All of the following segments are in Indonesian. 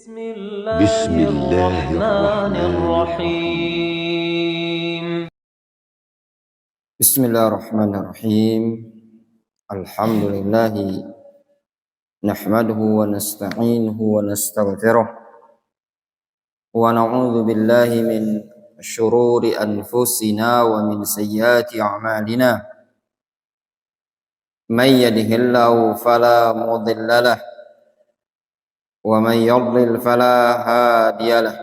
بسم الله الرحمن الرحيم بسم الله الرحمن الرحيم الحمد لله نحمده ونستعينه ونستغفره ونعوذ بالله من شرور أنفسنا ومن سيئات أعمالنا من يهده الله فلا مضل له ومن يضلل فلا هادي له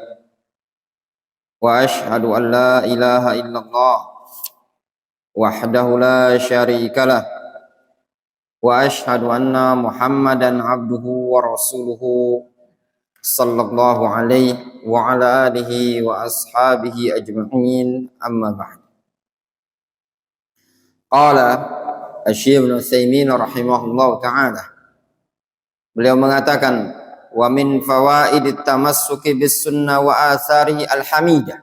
وأشهد أن لا إله إلا الله وحده لا شريك له وأشهد أن محمدا عبده ورسوله صلى الله عليه وعلى آله وأصحابه أجمعين أما بعد. قال الشيخ ابن Utsaimin rahimahullah ta'ala, beliau mengatakan, wa min fawaidit tamassuki bis sunnah wa athari al-hamidah,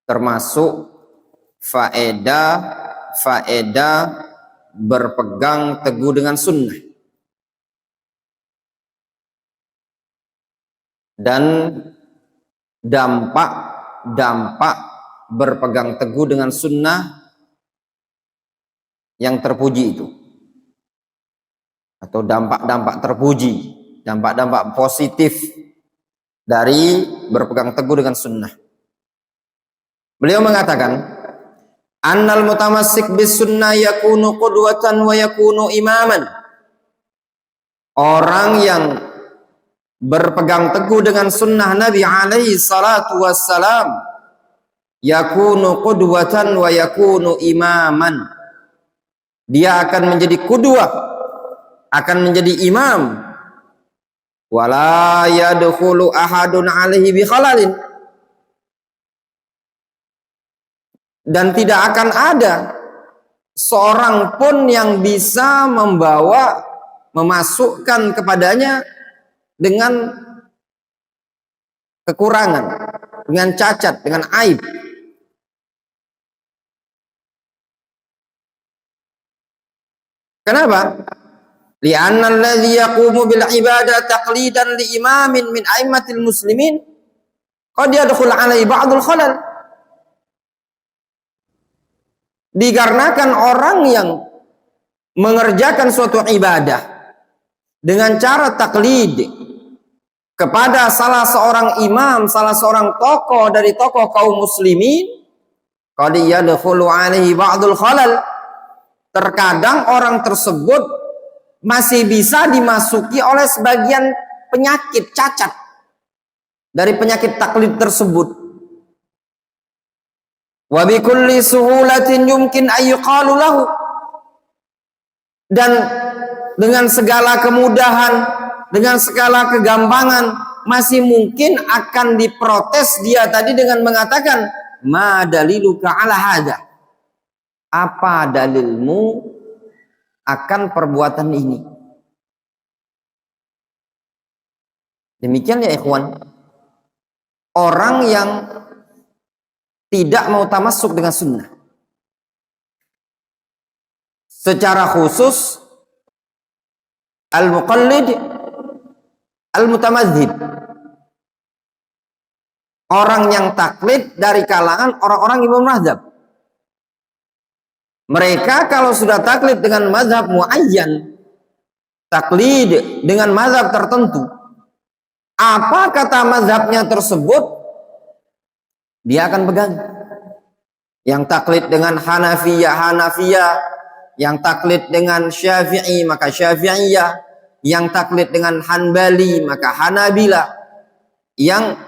termasuk faedah berpegang teguh dengan sunnah dan dampak berpegang teguh dengan sunnah yang terpuji itu, atau dampak-dampak terpuji, dampak-dampak positif dari berpegang teguh dengan sunnah. Beliau mengatakan, annal mutamassik bis sunnah yakunu qudwatan wa yakunu imaman. Orang yang berpegang teguh dengan sunnah Nabi alaihi salatu wassalam yakunu qudwatan wa yakunu imaman. Dia akan menjadi qudwah, akan menjadi imam. Wala yadkhulu ahadun alaihi bi khalalin. Dan tidak akan ada seorang pun yang bisa memasukkan kepadanya dengan kekurangan, dengan cacat, dengan aib. Kenapa? Li'anna alladhi yaqumu bil ibadah taqlidan li imamin min a'immatil muslimin qad yadkhul alaihi ba'dul khalal. Dikarenakan orang yang mengerjakan suatu ibadah dengan cara taklid kepada salah seorang imam, salah seorang tokoh dari tokoh kaum muslimin, qad yadkhulu alaihi ba'dul khalal. Terkadang orang tersebut masih bisa dimasuki oleh sebagian penyakit, cacat dari penyakit taklid tersebut. Wa bi kulli suhulatin yumkin ayyuqalu lahu, dan dengan segala kemudahan, dengan segala kegampangan masih mungkin akan diprotes dia tadi dengan mengatakan, ma daliluka ala hada, apa dalilmu akan perbuatan ini. Demikian ya ikhwan, orang yang tidak mau tamassuk dengan sunnah, secara khusus al-muqallid al-mutamadzhib, orang yang taklid dari kalangan orang-orang imam mazhab. Mereka kalau sudah taklid dengan mazhab muayyan, taklid dengan mazhab tertentu, apa kata mazhabnya tersebut, dia akan pegang. Yang taklid dengan Hanafiyah, yang taklid dengan Syafi'i maka Syafi'iyah, yang taklid dengan Hanbali maka Hanabila, yang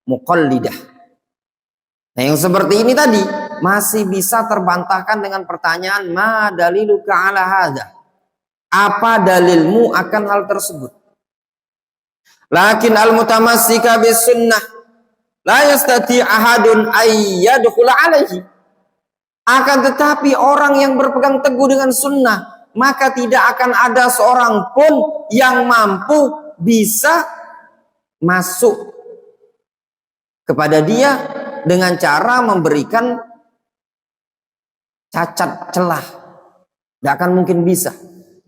muqallidah. Nah, yang seperti ini tadi masih bisa terbantahkan dengan pertanyaan, ma daliluka ala hadza, apa dalilmu akan hal tersebut. Lakin al-mutamassika bis sunnah la yastati ahadun ayyadkhula alaihi. Akan tetapi orang yang berpegang teguh dengan sunnah, maka tidak akan ada seorang pun yang mampu bisa masuk kepada dia dengan cara memberikan cacat celah. Tidak akan mungkin bisa.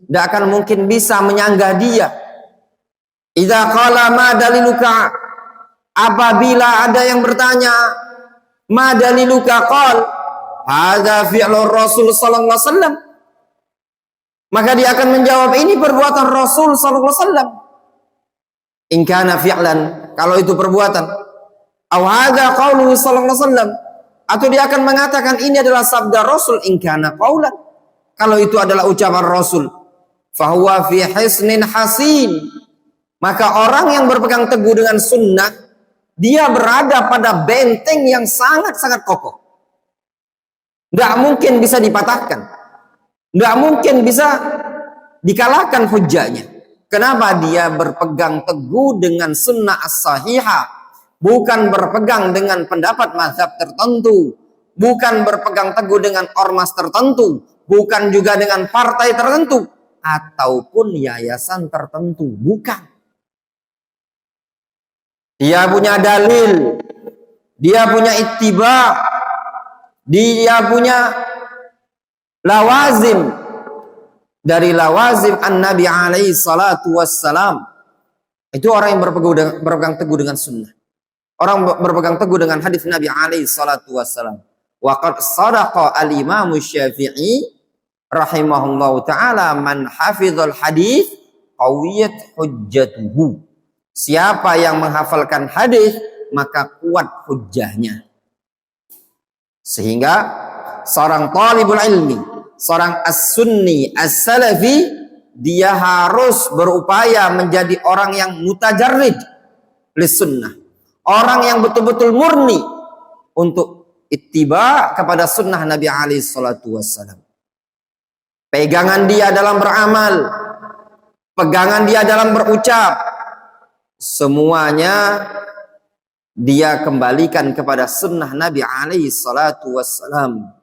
Tidak akan mungkin bisa menyanggah dia. Idza qala ma daliluka, apabila ada yang bertanya, ma daliluka, qal hadza fi'lur Rasul sallallahu alaihi wasallam, maka dia akan menjawab, ini perbuatan Rasul sallallahu alaihi wasallam. In kana fi'lan, kalau itu perbuatan. Aw hadza qauluhu sallallahu alaihi wasallam, atau dia akan mengatakan ini adalah sabda Rasul. In kana qaulan, kalau itu adalah ucapan Rasul. Fa huwa fi hisnin hasin, maka orang yang berpegang teguh dengan sunnah, dia berada pada benteng yang sangat-sangat kokoh. Nggak mungkin bisa dipatahkan, nggak mungkin bisa dikalahkan hujahnya. Kenapa? Dia berpegang teguh dengan sunnah as-sahihah, bukan berpegang dengan pendapat mazhab tertentu, bukan berpegang teguh dengan ormas tertentu, bukan juga dengan partai tertentu, ataupun yayasan tertentu, bukan. Dia punya dalil, dia punya ittiba, dia punya lawazim dari lawazim an-Nabi alaihi salatu wassalam. Itu orang yang berpegang teguh dengan sunnah. Orang berpegang teguh dengan hadis Nabi alaihi salatu wassalam. Wa qad sadaqa al-Imam Syafi'i rahimahullahu taala, man hafizal hadis qawiyat hujjatuhu. Siapa yang menghafalkan hadis, maka kuat hujjahnya. Sehingga seorang talibul ilmi, seorang as-sunni, as-salafi, dia harus berupaya menjadi orang yang mutajarrid lis-sunnah. Orang yang betul-betul murni untuk ittiba kepada sunnah Nabi alaihi salatu wassalam. Pegangan dia dalam beramal, pegangan dia dalam berucap, semuanya dia kembalikan kepada sunnah Nabi alaihi salatu wassalam.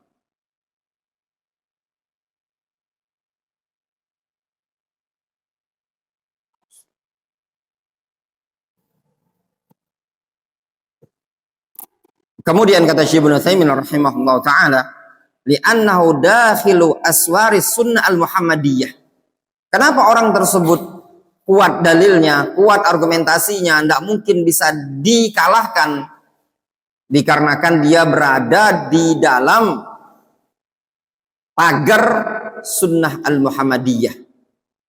Kemudian kata Syekh Ibnu Utsaimin rahimahullah taala, li'annahu dakhilu aswaris sunnah al-muhammadiyah. Kenapa orang tersebut kuat dalilnya, kuat argumentasinya, tidak mungkin bisa dikalahkan, dikarenakan dia berada di dalam pagar sunnah al-muhammadiyah,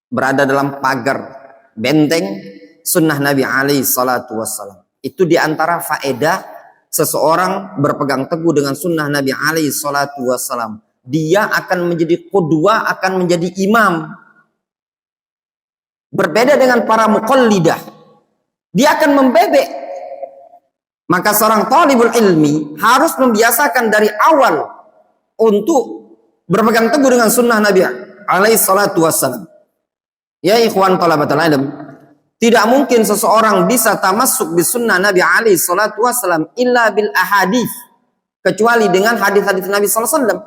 berada dalam pagar benteng sunnah Nabi alaihi salatu wassalam. Itu diantara faedah seseorang berpegang teguh dengan sunnah Nabi alaihi salatu wassalam. Dia akan menjadi qudwah, akan menjadi imam. Berbeda dengan para muqallidah, dia akan membebek. Maka seorang talibul ilmi harus membiasakan dari awal untuk berpegang teguh dengan sunnah Nabi alaihi salatu wassalam. Ya ikhwan talabatul ilm, tidak mungkin seseorang bisa tamassuk bis sunnah Nabi alaihi salatu wassalam illa bil ahadith, kecuali dengan hadis-hadis Nabi sallallahu alaihi wasallam.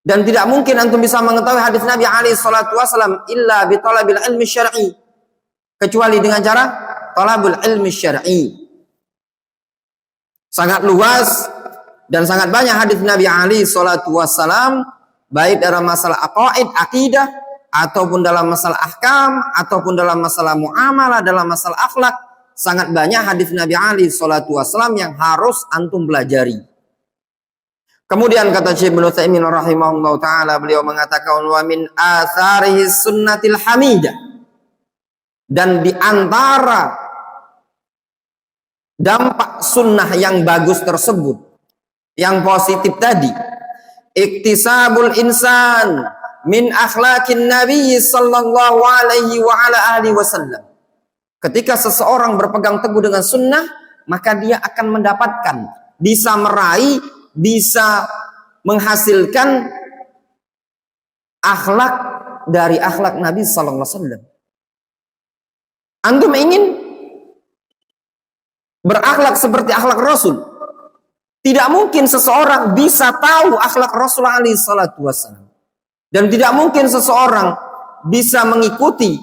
Dan tidak mungkin antum bisa mengetahui hadis Nabi alaihi salatu wassalam illa bi talabil ilmi syar'i, kecuali dengan cara talabul ilmi syar'i. Sangat luas dan sangat banyak hadis Nabi alaihi salatu wassalam, baik dalam masalah aqaid, akidah, ataupun dalam masalah ahkam, ataupun dalam masalah muamalah, dalam masalah akhlak. Sangat banyak hadis Nabi alaihi salatu wassalam yang harus antum pelajari. Kemudian kata Syekh Ibnu Utsaimin rahimahullah taala, beliau mengatakan wa min atharihi sunnatil hamidah, dan di antara dampak sunnah yang bagus tersebut, yang positif tadi, iktisabul insan min akhlaqin nabi sallallahu alaihi wa ala alihi wasallam. Ketika seseorang berpegang teguh dengan sunnah, maka dia akan mendapatkan, bisa meraih, bisa menghasilkan akhlak dari akhlak Nabi sallallahu alaihi wasallam. Antum ingin berakhlak seperti akhlak Rasul? Tidak mungkin seseorang bisa tahu akhlak Rasul alaihi salatu wasallam. Dan tidak mungkin seseorang bisa mengikuti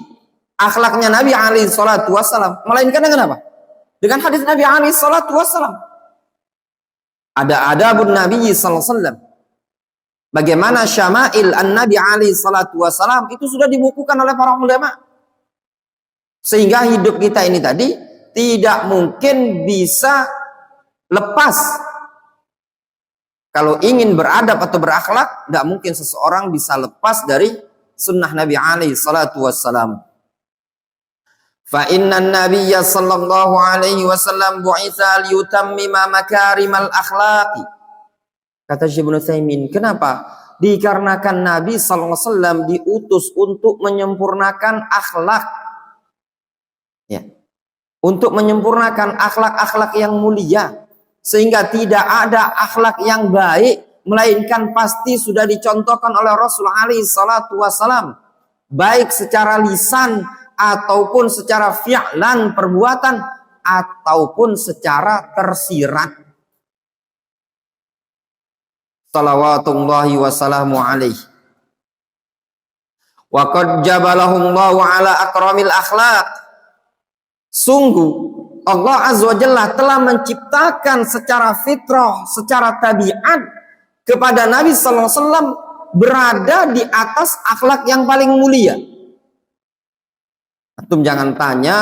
akhlaknya Nabi alaihi salatu wasallam melainkan dengan apa? Dengan hadis Nabi alaihi salatu wasallam. Ada adabun Nabi sallallahu alaihi wasallam. Bagaimana syama'il an-Nabi alaihi salatu wasallam itu sudah dibukukan oleh para ulama. Sehingga hidup kita ini tadi tidak mungkin bisa lepas. Kalau ingin beradab atau berakhlak, tidak mungkin seseorang bisa lepas dari sunnah Nabi alaihi salatu wassalam. Fa inna nabiyya sallallahu alaihi wasallam bu'itsa liyutammima makarimal akhlaqi. Kata Syekh Ibnu Utsaimin, kenapa? Dikarenakan Nabi sallallahu alaihi wasallam diutus untuk menyempurnakan akhlak. Ya. Untuk menyempurnakan akhlak-akhlak yang mulia, sehingga tidak ada akhlak yang baik melainkan pasti sudah dicontohkan oleh Rasul alaihi salatu wasallam, baik secara lisan ataupun secara fi'lan perbuatan ataupun secara tersirat. Salawatullahi wassalamu alaihi. Wa qad jabalahumullahu ala akramil akhlaq. Sungguh Allah Azza wa Jalla telah menciptakan secara fitrah, secara tabiat kepada Nabi sallallahu alaihi wasallam berada di atas akhlak yang paling mulia. Antum jangan tanya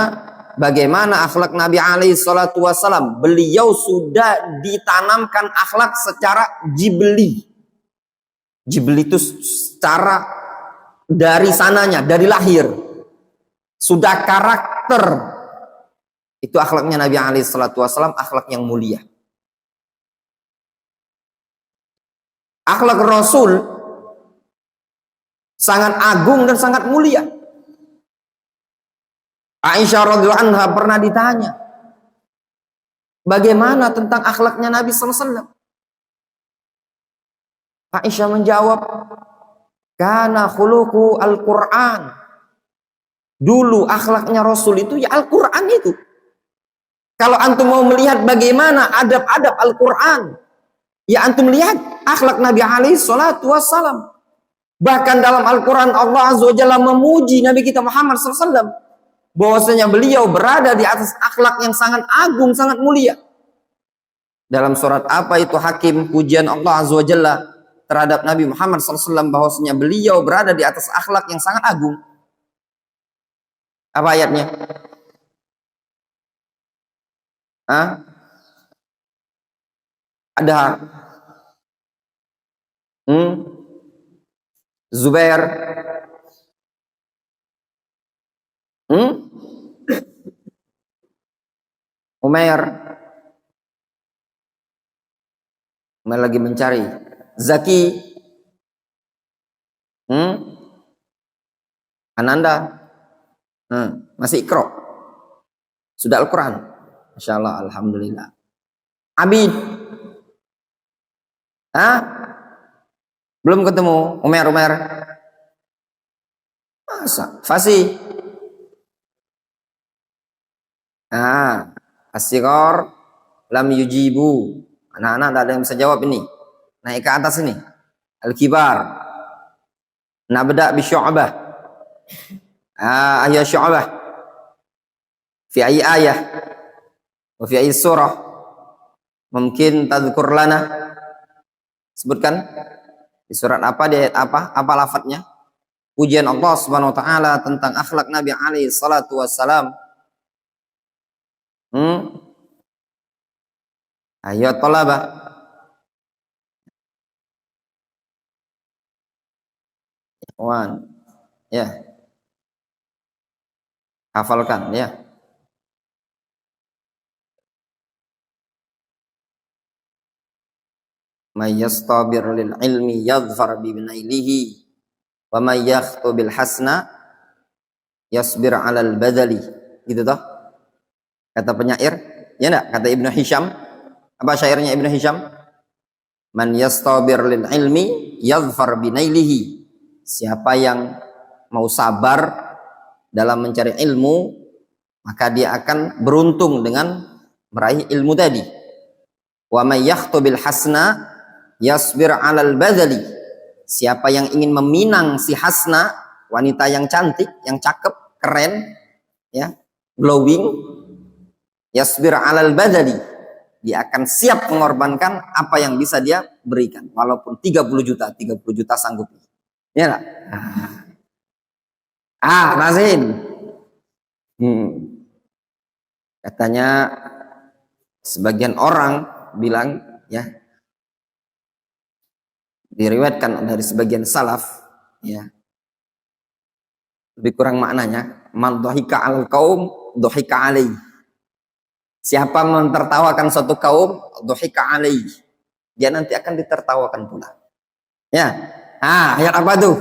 bagaimana akhlak Nabi alaihi salatu wasallam. Beliau sudah ditanamkan akhlak secara jibli. Jibli itu secara dari sananya, dari lahir. Sudah karakter. Itu akhlaknya Nabi alaihi salatu wasallam, akhlak yang mulia. Akhlak Rasul sangat agung dan sangat mulia. Aisyah radhiyallahu anha pernah ditanya, bagaimana tentang akhlaknya Nabi sallallahu alaihi wasallam? Aisyah menjawab, kana khuluqu al-Qur'an. Dulu akhlaknya Rasul itu ya Al-Qur'an itu. Kalau antum mau melihat bagaimana adab-adab Al-Quran, ya antum lihat akhlak Nabi alaihi salatu wassalam. Bahkan dalam Al-Quran Allah Azza wa Jalla memuji Nabi kita Muhammad SAW, bahwasanya beliau berada di atas akhlak yang sangat agung, sangat mulia. Dalam surat apa itu Hakim, pujian Allah Azza wa Jalla terhadap Nabi Muhammad SAW, bahwasanya beliau berada di atas akhlak yang sangat agung. Apa ayatnya? Ada Zubair, Umair lagi mencari. Zaki, Ananda, masih Iqra, sudah Al-Quran. Masya Allah, alhamdulillah. Abid, belum ketemu. Umair, masa? Fasih, As-Sighar lam yujibu. Anak-anak tidak ada yang bisa jawab ini. Naik ke atas ini. Al-Kibar, nabda bi Syu'bah. Ayat Syu'bah fi ayat wa fi surah, mungkin tadhkur lana, sebutkan di surat apa, di ayat apa lafadznya, pujian Allah Subhanahu wa taala tentang akhlak Nabi alaihi salatu wassalam. Ayo talaba, ikhwan, ya, hafalkan ya. May yastabir lil ilmi yadhfar bi binailihi wa may yakhtu bil hasna yasbir 'alal badali. Gitu toh kata penyair, ya enggak? Kata Ibnu Hisham, apa syairnya Ibnu Hisham? Man yastabir lil ilmi yadhfar bi nailihi. Siapa yang mau sabar dalam mencari ilmu, maka dia akan beruntung dengan meraih ilmu tadi. Wa may yakhtu bil hasna yasbir 'alal badali. Siapa yang ingin meminang si hasna, wanita yang cantik, yang cakep, keren, ya, glowing, yasbir 'alal badali, dia akan siap mengorbankan apa yang bisa dia berikan, walaupun 30 juta sanggup. Ya enggak? Rasin. Katanya sebagian orang bilang, ya, diriwayatkan dari sebagian salaf, ya, lebih kurang maknanya, man dhahika al qaum dhahika alaihi. Siapa mentertawakan suatu kaum, dhahika alaihi, dia nanti akan ditertawakan pula. Ya. Ayat apa tuh?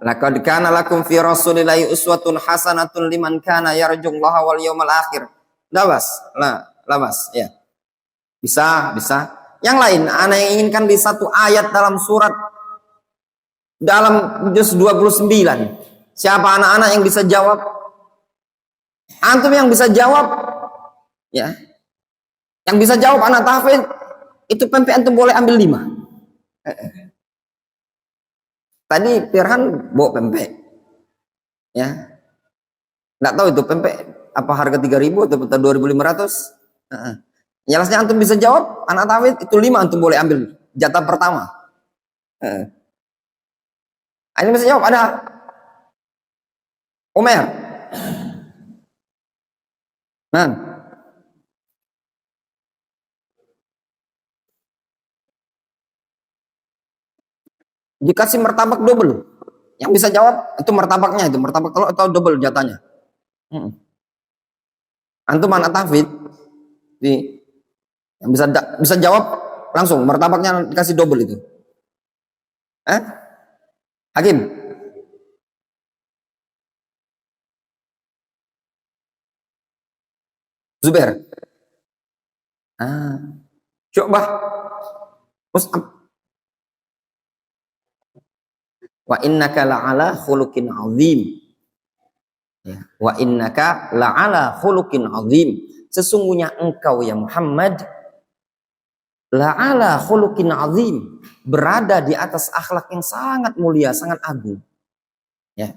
Laqad kana lakum fi Rasulillahi uswatun hasanatun liman kana yarjullaha wal yawmal akhir. Labas. Labas, ya. Bisa. Yang lain, ana yang inginkan di satu ayat dalam surat dalam juz 29. Siapa anak-anak yang bisa jawab? Antum yang bisa jawab, ya. Yang bisa jawab anak tahfidz, itu pempek antum boleh ambil 5. Tadi Firhan bawa pempek, ya. Nggak tahu itu pempek apa harga 3.000 atau 2.500. Jelasnya antum bisa jawab anak tahfidz, itu 5 antum boleh ambil jatah pertama. Ini bisa jawab, ada Omer. Dikasih martabak double. Yang bisa jawab itu martabaknya, itu martabak telur atau double jatahnya. Antum anak tahfidz, yang bisa jawab langsung martabaknya dikasih double itu. Hakim. Zubair. Syu'bah. Mus'ab. Wa innaka la'ala khuluqin azim. Ya. Wa innaka la'ala khuluqin azim. Sesungguhnya engkau ya Muhammad la'ala khuluqin azim, berada di atas akhlak yang sangat mulia, sangat agung. Ya.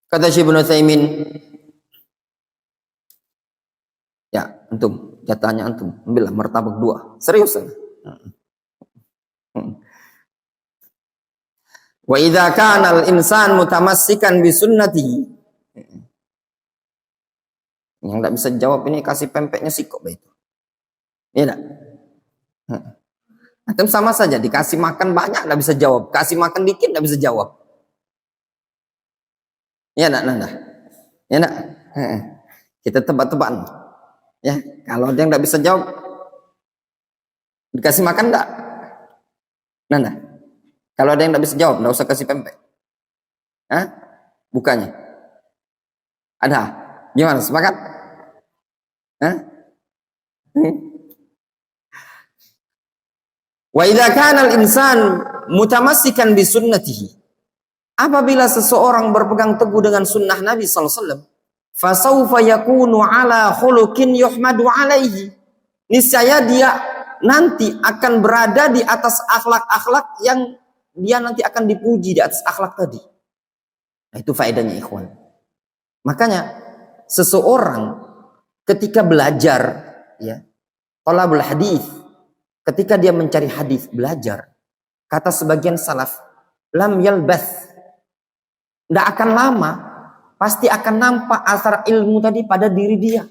Kata Syekh Ibnu Utsaimin, ya, antum, jatahnya antum, ambillah martabak 2. Serius. Wa idza kana al-insan mutamassikan bi sunnatihi. Yang enggak bisa jawab ini kasih pempeknya sikok itu. Iya enggak? Antum sama saja, dikasih makan banyak enggak bisa jawab, kasih makan dikit enggak bisa jawab. Ya enggak? Ya enggak? Kita tebak-tebakan. Ya, kalau ada yang enggak bisa jawab, dikasih makan enggak? Nah. Kalau ada yang enggak bisa jawab, enggak usah kasih pempek. Bukannya. Ada? Gimana? Sepakat? Wa idza kana al-insan mutamassikan bi sunnatihi. Apabila seseorang berpegang teguh dengan sunnah Nabi sallallahu alaihi wasallam, fasawfa yakunu ala khuluqin yuhmadu alaihi. Niscaya dia nanti akan berada di atas akhlak-akhlak yang dia nanti akan dipuji di atas akhlak tadi. Nah, itu faedahnya ikhwan. Makanya seseorang ketika belajar, ya, talabul hadis, ketika dia mencari hadis, belajar, kata sebagian salaf, lam yalbath, tidak akan lama, pasti akan nampak asar ilmu tadi pada diri dia.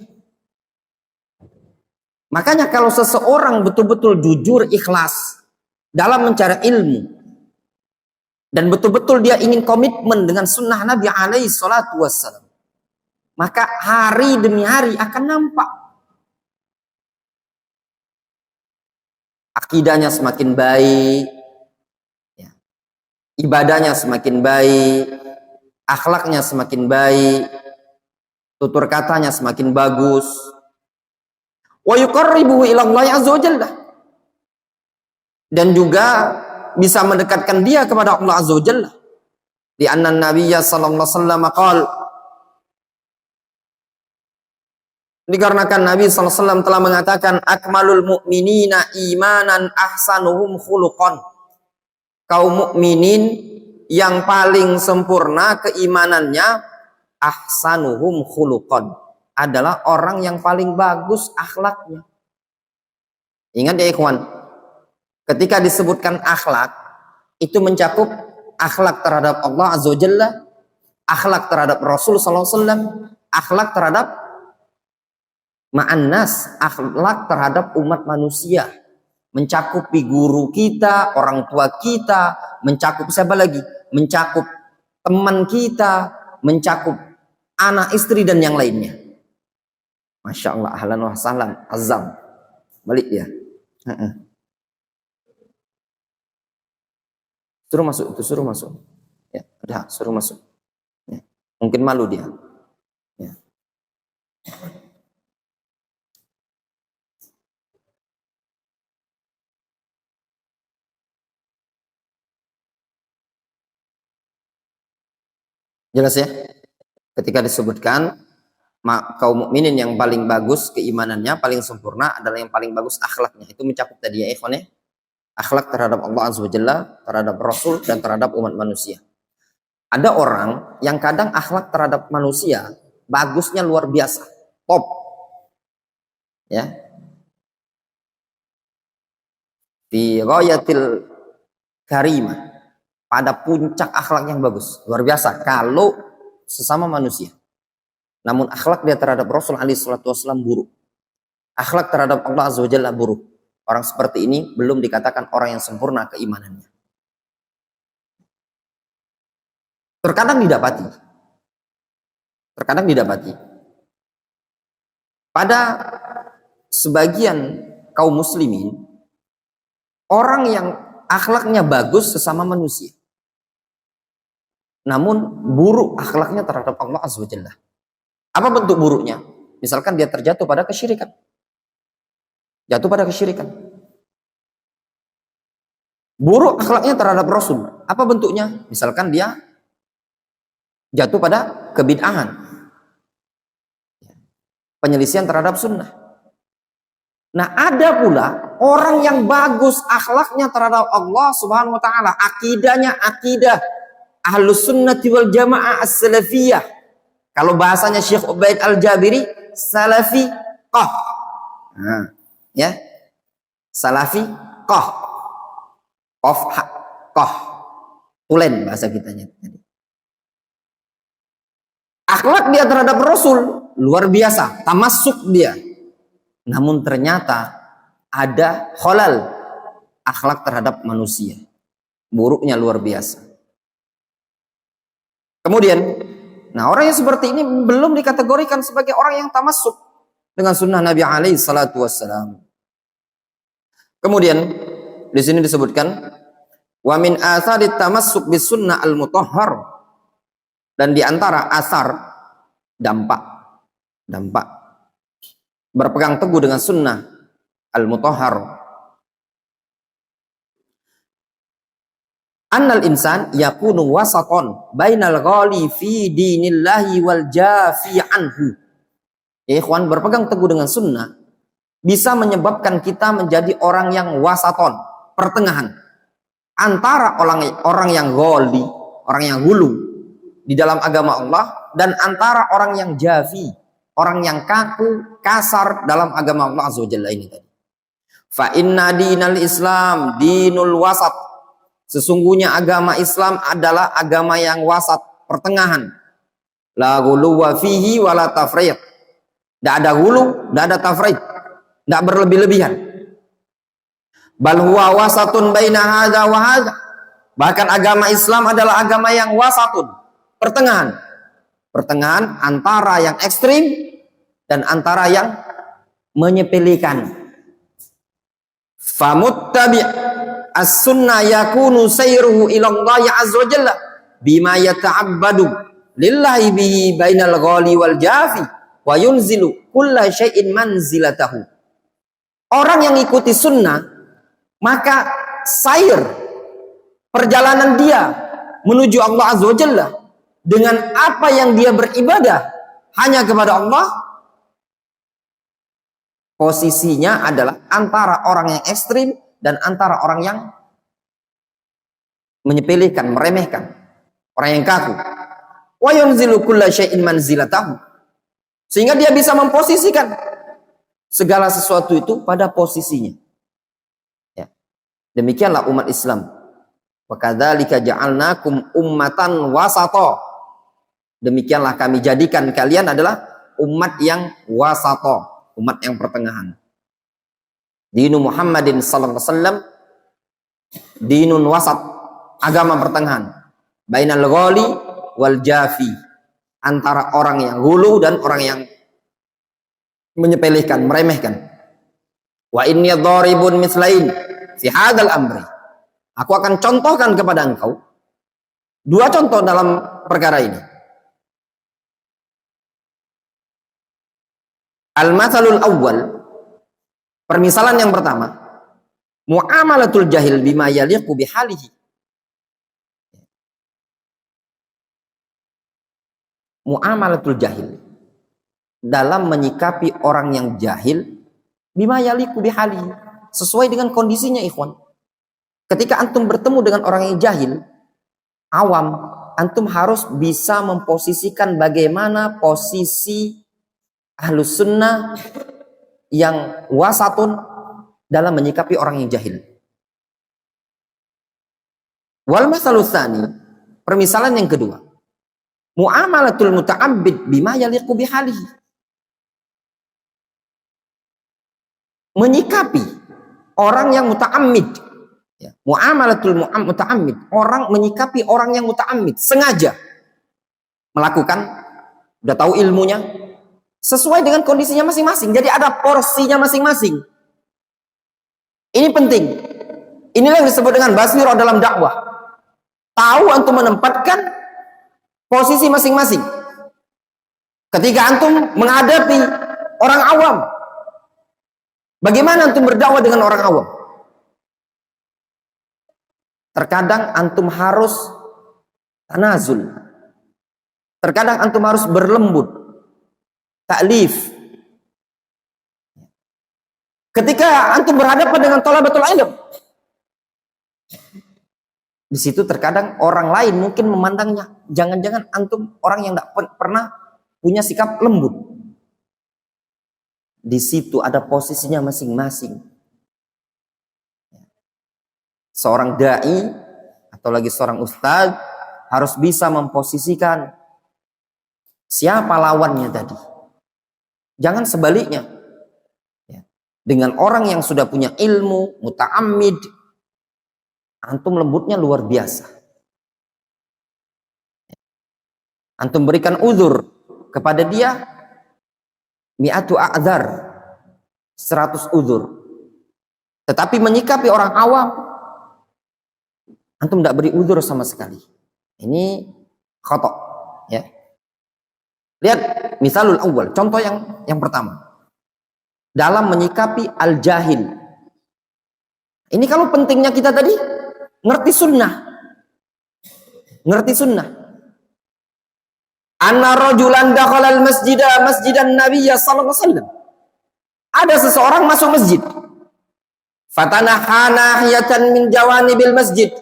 Makanya kalau seseorang betul-betul jujur, ikhlas dalam mencari ilmu, dan betul-betul dia ingin komitmen dengan sunnah Nabi alaihi salatu wassalam, maka hari demi hari akan nampak akidahnya semakin baik, ya, ibadahnya semakin baik, akhlaknya semakin baik, tutur katanya semakin bagus. Wa yuqarribuhu ila Allah azza wa jalla. Dan juga bisa mendekatkan dia kepada Allah azza wa jalla. Di anna Nabiyya sallallahu alaihi wasallam qaal, dikarenakan Nabi sallallahu alaihi wasallam telah mengatakan, akmalul mu'minina imanan ahsanuhum khuluqan. Kaum mukminin yang paling sempurna keimanannya, ahsanuhum khuluqan, adalah orang yang paling bagus akhlaknya. Ingat ya ikhwan, ketika disebutkan akhlak, itu mencakup akhlak terhadap Allah Azza wa Jalla, akhlak terhadap Rasul sallallahu alaihi wasallam, akhlak terhadap ma'annas, akhlak terhadap umat manusia, mencakupi guru kita, orang tua kita, mencakup siapa lagi? Mencakup teman kita, mencakup anak istri dan yang lainnya. Masya Allah, ahlan wa sahlan, azam. Balik dia. Suruh masuk, itu suruh masuk. Ya, udah, suruh masuk. Ya. Mungkin malu dia. Ya. Jelas ya? Ketika disebutkan kaum mukminin yang paling bagus keimanannya, paling sempurna adalah yang paling bagus akhlaknya. Itu mencakup tadi ya ikhwan ya. Akhlak terhadap Allah Azza wa Jalla, terhadap Rasul, dan terhadap umat manusia. Ada orang yang kadang akhlak terhadap manusia bagusnya luar biasa, top, ya, fi ghayatil karimah, pada puncak akhlak yang bagus, luar biasa kalau sesama manusia. Namun akhlak dia terhadap Rasul alaihi salatu wasallam buruk. Akhlak terhadap Allah Azza wa Jalla buruk. Orang seperti ini belum dikatakan orang yang sempurna keimanannya. Terkadang didapati. Terkadang didapati. Pada sebagian kaum muslimin, orang yang akhlaknya bagus sesama manusia. Namun buruk akhlaknya terhadap Allah Azza wa Jalla. Apa bentuk buruknya? Misalkan dia terjatuh pada kesyirikan. Jatuh pada kesyirikan. Buruk akhlaknya terhadap Rasul. Apa bentuknya? Misalkan dia jatuh pada kebid'ahan. Penyelisihan terhadap sunnah. Nah, ada pula orang yang bagus akhlaknya terhadap Allah Subhanahu wa taala, akidahnya akidah Ahlus Sunnati wal Jamaah As-Salafiyah. Kalau bahasanya Syekh Ubaid Al-Jabiri, salafi qah. Nah, ya. Salafi qah. Qaf qah. Tulen bahasa kitanya tadi. Akhlak dia terhadap Rasul luar biasa, tamassuk dia. Namun ternyata ada khalal akhlak terhadap manusia. Buruknya luar biasa. Kemudian, nah orang yang seperti ini belum dikategorikan sebagai orang yang tamassuk dengan sunnah Nabi alaihi salatu wassalam. Kemudian di sini disebutkan wa min atharit tamassuk bis sunnah al mutahhar, dan di antara asar dampak berpegang teguh dengan sunnah al mutahhar, annal insan yakunu wasaton bainal ghali fi dinillahi wal jafi anhu. Ya ikhwan, berpegang teguh dengan sunnah bisa menyebabkan kita menjadi orang yang wasaton, pertengahan antara orang yang ghali, orang yang hulu di dalam agama Allah, dan antara orang yang jafi, orang yang kaku, kasar dalam agama Allah Azza wa Jalla ini tadi. Fa inna dinal Islam dinul wasat. Sesungguhnya agama Islam adalah agama yang wasat, pertengahan. La ghuluwa fihi wa la tafriq. Tidak ada hulu, tidak ada tafriq. Tidak berlebih-lebihan. Bal huwa wasatun baina hadza wa hadza. Bahkan agama Islam adalah agama yang wasatun, pertengahan. Pertengahan antara yang ekstrim dan antara yang menyepelekan. Famuttabi' as-sunnah yakunu sayruhu ila Allah azza wa jalla bima yata'abbadu lillahi bihi bainal ghali wal jafi wa yunzilu kulla syai'in manzilatahu. Orang yang ikuti sunnah, maka sair perjalanan dia menuju Allah azza wa jalla dengan apa yang dia beribadah hanya kepada Allah, posisinya adalah antara orang yang ekstrim dan antara orang yang menyepelekan, meremehkan, orang yang kaku. Wa yunzilu kulla syai'in manzilatahu. Sehingga dia bisa memposisikan segala sesuatu itu pada posisinya. Demikianlah umat Islam. Wa kadzalika ja'alnakum ummatan wasata. Demikianlah kami jadikan kalian adalah umat yang wasata, umat yang pertengahan. Dinu Muhammadin sallallahu alaihi wasallam dinun wasat, agama pertengahan. Bainal ghali wal jafi, antara orang yang hulu dan orang yang menyepelekan, meremehkan. Wa inni dharibun mislain fi hadzal amri. Aku akan contohkan kepada engkau dua contoh dalam perkara ini. Al-mathalul awwal, permisalan yang pertama, muamalatul jahil bima yaliqu bihalihi. Muamalatul jahil, dalam menyikapi orang yang jahil, bima yaliqu bihalihi, sesuai dengan kondisinya, ikhwan. Ketika antum bertemu dengan orang yang jahil, awam, antum harus bisa memposisikan bagaimana posisi ahlus sunnah yang wasatun dalam menyikapi orang yang jahil. Wal masalus tsani, permisalan yang kedua, muamalatul muta'abbid bima yaliqu bihalihi. Menyikapi orang yang muta'ammid, ya, muamalatul muta'ammid, orang menyikapi orang yang muta'ammid, sengaja melakukan, udah tahu ilmunya, sesuai dengan kondisinya masing-masing. Jadi ada porsinya masing-masing. Ini penting. Inilah yang disebut dengan basirah dalam dakwah. Tahu antum menempatkan posisi masing-masing. Ketika antum menghadapi orang awam, bagaimana antum berdakwah dengan orang awam? Terkadang antum harus tanazul. Terkadang antum harus berlembut. Ta'lif. Ketika antum berhadapan dengan thalabatul ilm, di situ terkadang orang lain mungkin memandangnya, jangan-jangan antum orang yang tidak pernah punya sikap lembut. Di situ ada posisinya masing-masing. Seorang dai atau lagi seorang ustadz harus bisa memposisikan siapa lawannya tadi. Jangan sebaliknya. Dengan orang yang sudah punya ilmu, muta'ammid, antum lembutnya luar biasa. Antum berikan uzur kepada dia, mi'atu a'dzar, 100 uzur. Tetapi menyikapi orang awam, antum tidak beri uzur sama sekali. Ini khata', ya. Lihat misalul awal, contoh yang pertama. Dalam menyikapi al-jahil. Ini kalau pentingnya kita tadi ngerti sunnah. Ngerti sunnah. Anna rajulan dakhala masjidan Nabiyya sallallahu alaihi wasallam. Ada seseorang masuk masjid. Fatanaha nahiyatan min jawanibil masjid.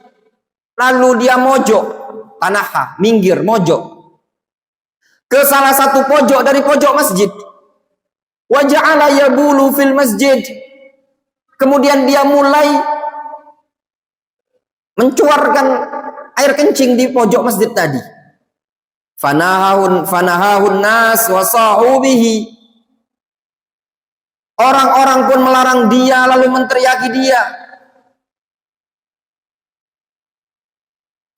Lalu dia mojok, tanaha, minggir, mojok ke salah satu pojok dari pojok masjid. Wa ja'ala yabulu fil masjid. Kemudian dia mulai mencuarkan air kencing di pojok masjid tadi. Fanahahun nas wa sahubihi. Orang-orang pun melarang dia lalu menteriaki dia.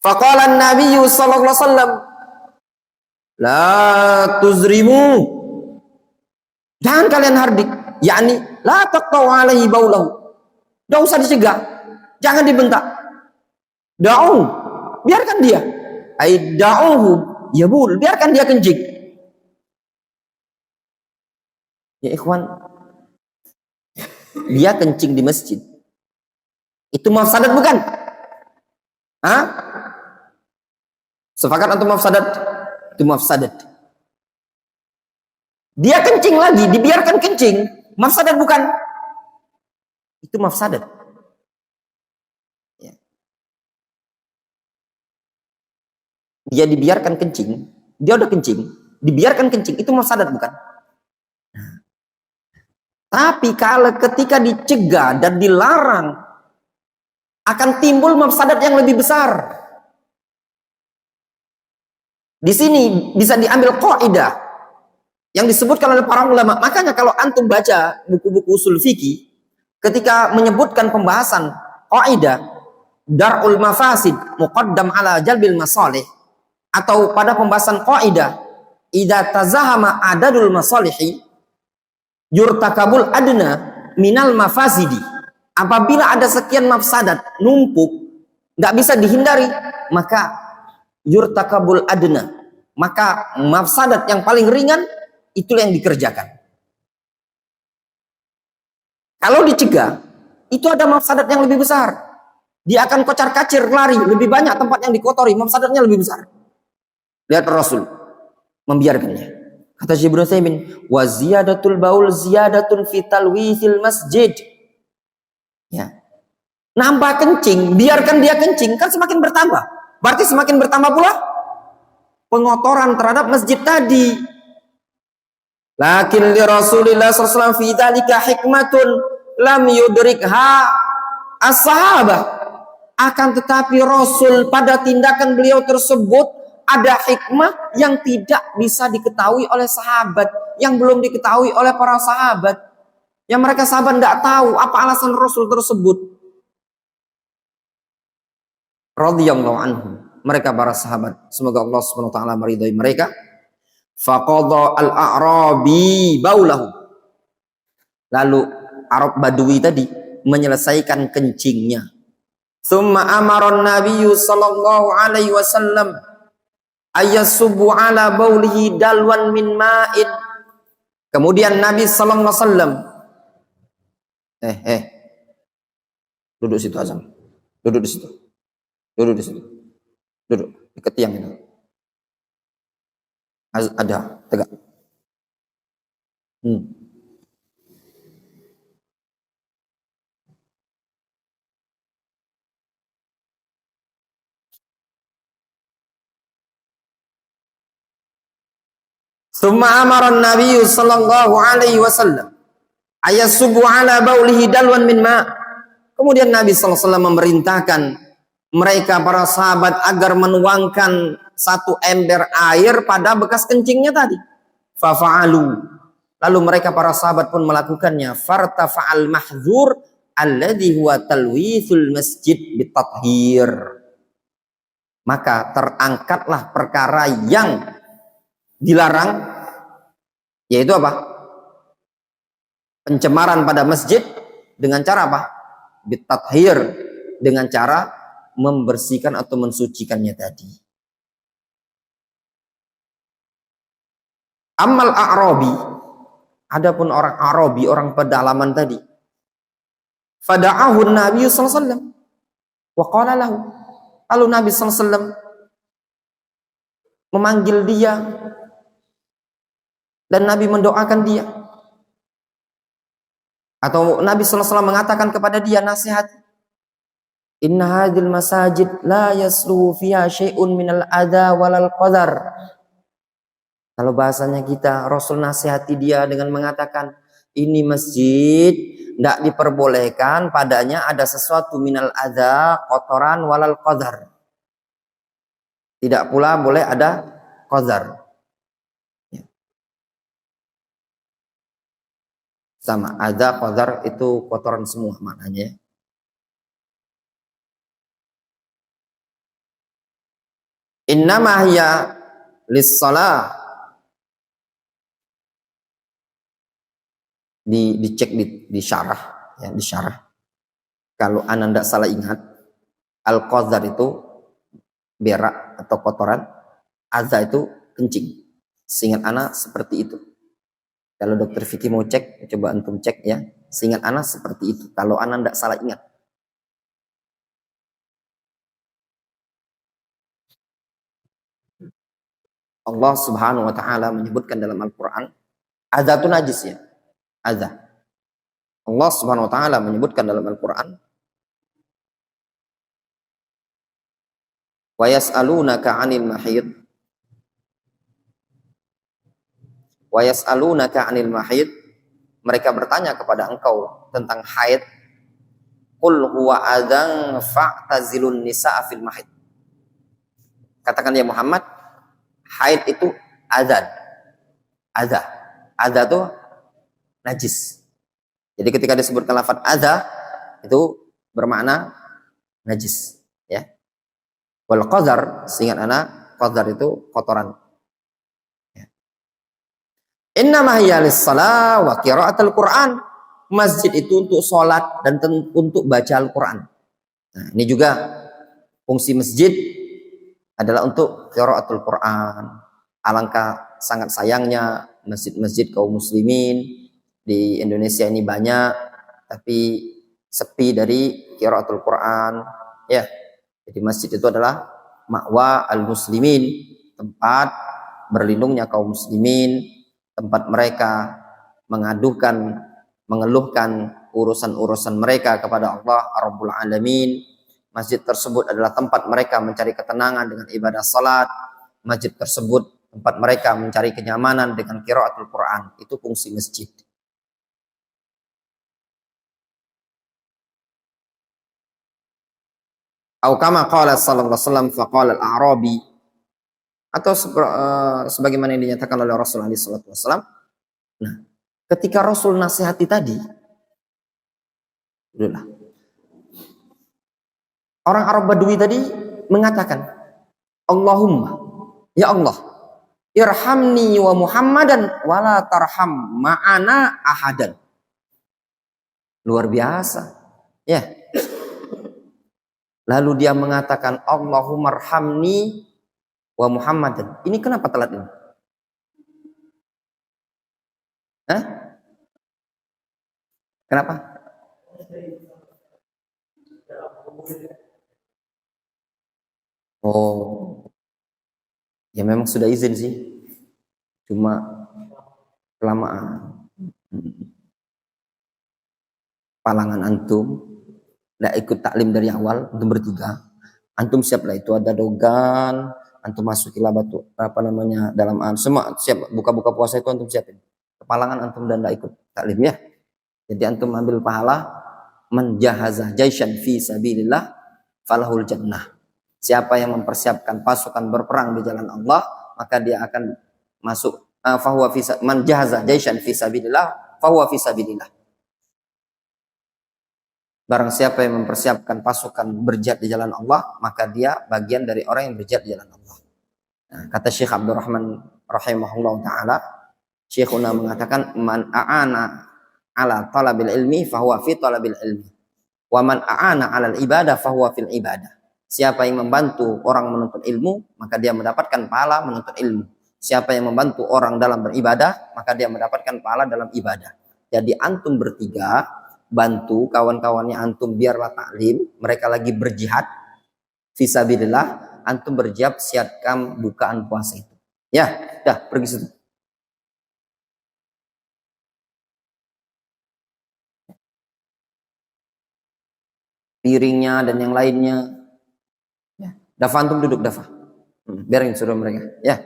Faqala an-nabiy sallallahu alaihi wasallam, la tuzrimu, jangan kalian hardik, yakni la taqta'u alaihi baulahu, enggak usah dicegah, jangan dibentak, da'u, biarkan dia, ai da'uhu yabul, biarkan dia kencing. Ya ikhwan, dia kencing di masjid, itu mafsadat bukan? Hah? Sepakat antum mafsadat? Itu mafsadat. Dia kencing lagi, dibiarkan kencing, mafsadat bukan? Itu mafsadat. Ya. Dia dibiarkan kencing, dia udah kencing, dibiarkan kencing, itu mafsadat bukan? Tapi kalau ketika dicegah dan dilarang akan timbul mafsadat yang lebih besar. Di sini bisa diambil kaidah yang disebutkan oleh para ulama. Makanya kalau antum baca buku-buku usul fikih, ketika menyebutkan pembahasan kaidah darul mafasid muqaddam ala jalbil masalih, atau pada pembahasan kaidah idza tazahama adadul masalihi yurtakabul adna minal mafasidi, apabila ada sekian mafsadat numpuk nggak bisa dihindari, maka yurtakabul adna, maka mafsadat yang paling ringan itulah yang dikerjakan. Kalau dicegah, itu ada mafsadat yang lebih besar, dia akan kocar-kacir, lari, lebih banyak tempat yang dikotori, mafsadatnya lebih besar. Lihat Rasul membiarkannya. Kata Syekh Ibnu Utsaimin, wa ziyadatul baul ziyadatun fi talwisil masjid. Ya. Nambah kencing, biarkan dia kencing, kan semakin bertambah. Berarti semakin bertambah pula pengotoran terhadap masjid tadi. Lakin li Rasulillah sallallahu alaihi wasallam fi dzalika hikmatun lam yudrikha as-sahabah. Akan tetapi Rasul pada tindakan beliau tersebut ada hikmah yang tidak bisa diketahui oleh sahabat, yang belum diketahui oleh para sahabat, yang mereka sahabat tidak tahu apa alasan Rasul tersebut. Radhiyallahu anhum, mereka para sahabat, semoga Allah Subhanahu wa taala meridhai mereka. Faqadha al-a'rabi baulahu, lalu Arab Badui tadi menyelesaikan kencingnya. Summa amara an-nabiyyu sallallahu alaihi wasallam ayasubu ala baulihi dalwan min ma'id. Kemudian Nabi sallallahu alaihi wasallam duduk situ Azam. Duduk di situ. Duduk di situ. Duduk dekat tiang itu. Ada tegak. Summa amara an-nabiy sallallahu alaihi wasallam ayasubu ala baulihi dalwan min ma'. Kemudian Nabi sallallahu alaihi wasallam memerintahkan mereka para sahabat agar menuangkan satu ember air pada bekas kencingnya tadi. Fafa'alu. Lalu mereka para sahabat pun melakukannya. Fartafa'al mahdzur alladhi huwa talwithul masjid bitathhir. Maka terangkatlah perkara yang dilarang, yaitu apa? Pencemaran pada masjid dengan cara apa? Bitathhir, dengan cara membersihkan atau mensucikannya tadi. Amal a'rabi, adapun orang Arabi, orang pedalaman tadi, fada'ahu Nabi sallallahu alaihi wasallam wa qala lahu, lalu Nabi sallallahu alaihi wasallam memanggil dia dan Nabi mendoakan dia, atau Nabi sallallahu alaihi wasallam mengatakan kepada dia nasihat, inna hadhil masajid la yasluhu fiha syai'un minal adha walal qadar. Kalau bahasanya kita, Rasul nasihati dia dengan mengatakan, ini masjid tidak diperbolehkan padanya ada sesuatu minal adha, kotoran, walal qadar. Tidak pula boleh ada qadar. Ya. Sama, adha, qadar itu kotoran semua maknanya. Innama hiya lis-shalah. Dicek di syarah, ya, di syarah. Kalau ana ndak salah ingat, al-qadar itu berak atau kotoran, adza itu kencing. Seingat ana seperti itu. Kalau dokter fikih mau cek, coba antum cek ya. Seingat ana seperti itu. Kalau ana ndak salah ingat. Allah Subhanahu wa taala menyebutkan dalam Al-Qur'an, adza itu najis ya. Adza. Allah Subhanahu wa taala menyebutkan dalam Al-Qur'an, wa yas'alunaka 'anil mahid. Wa yas'alunaka 'anil mahid. Mereka bertanya kepada engkau tentang haid. qul huwa adzan fa'tazilun nisaa fil mahid. Katakan ya Muhammad, haid itu adzan. Adza itu najis. Jadi ketika disebutkan lafaz adza itu bermakna najis, ya. Wal qadar, seingat anak, qadar itu kotoran. Ya. Innama hiya lis-shalah wa qiraatul Qur'an. Masjid itu untuk sholat dan untuk baca Al-Quran. Nah, ini juga fungsi masjid adalah untuk qiraatul Quran. Alangkah sangat sayangnya masjid-masjid kaum muslimin di Indonesia ini banyak, tapi sepi dari qiraatul Quran. Ya, jadi masjid itu adalah ma'wa al-muslimin, tempat berlindungnya kaum muslimin, tempat mereka mengeluhkan urusan-urusan mereka kepada Allah Rabbul Alamin. Masjid tersebut adalah tempat mereka mencari ketenangan dengan ibadah salat. Masjid tersebut tempat mereka mencari kenyamanan dengan qiraatul Quran. Itu fungsi masjid. Atau kama qala sallallahu alaihi wasallam faqala al-a'rabi, atau sebagaimana yang dinyatakan oleh Rasulullah sallallahu alaihi wasallam. Nah, ketika Rasul nasihati tadi, orang Arab Badui tadi mengatakan, Allahumma, ya Allah, irhamni wa Muhammadan wala tarham ma'ana ahadan. Luar biasa, ya. Lalu dia mengatakan, Allahumma irhamni wa Muhammadan. Ini kenapa telat ini? Hah? Kenapa? Oh, ya memang sudah izin sih, cuma kelamaan. Palangan antum nggak ikut taklim dari awal, antum bertiga, antum siap lah, itu ada dogan, antum masukilah batu dalam semua siap, buka-buka puasa itu antum siapin. Kepalangan antum dan nggak ikut taklim, ya. Jadi antum ambil pahala, man jahaza jaishan fi sabilillah falahul jannah. Siapa yang mempersiapkan pasukan berperang di jalan Allah, maka dia akan masuk man jahaza jaishan fi sabilillah fahuwa fi sabilillah. Barang siapa yang mempersiapkan pasukan berjihad di jalan Allah, maka dia bagian dari orang yang berjihad di jalan Allah. Nah, kata Syekh Abdurrahman rahimahullah ta'ala, Syekhuna mengatakan, man a'ana ala talabil ilmi fahuwa fi talabil ilmi, wa man a'ana ala ibadah fahuwa fil ibadah. Siapa yang membantu orang menuntut ilmu, maka dia mendapatkan pahala menuntut ilmu. Siapa yang membantu orang dalam beribadah, maka dia mendapatkan pahala dalam ibadah. Jadi antum bertiga bantu kawan-kawannya antum biarlah taklim, mereka lagi berjihad fisabilillah, antum berjihad siapkan bukaan puasa itu. Ya, dah pergi situ. Piringnya dan yang lainnya. Ya. Dafa antum duduk, Dafa. Biarin suruh mereka. Ya.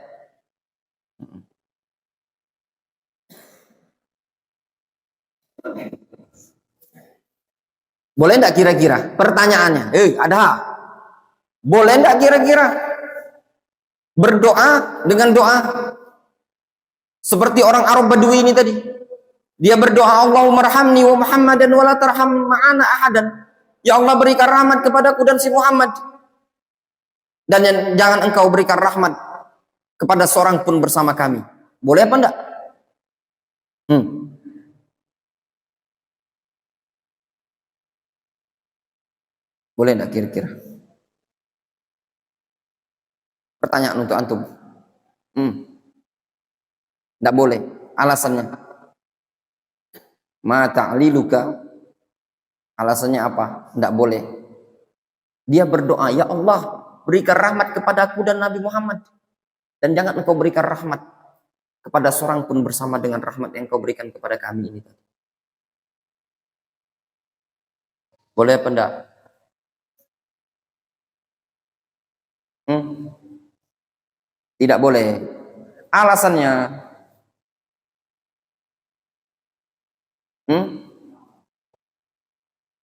Boleh enggak kira-kira? Pertanyaannya, ada. Boleh enggak kira-kira berdoa dengan doa seperti orang Arab Badui ini tadi? Dia berdoa, Allahumma arhamni wa Muhammadan wa la tarham ma'ana ahadan. Ya Allah, berikan rahmat kepadaku dan si Muhammad, dan jangan engkau berikan rahmat kepada seorang pun bersama kami. Boleh apa enggak? Boleh enggak kira-kira? Pertanyaan untuk antum. Enggak boleh. Alasannya? Ma ta'liluka. Alasannya apa? Enggak boleh. Dia berdoa, ya Allah, berikan rahmat kepadaku dan Nabi Muhammad, dan jangan engkau berikan rahmat kepada seorang pun bersama dengan rahmat yang engkau berikan kepada kami ini. Boleh apa enggak? Tidak boleh. Alasannya?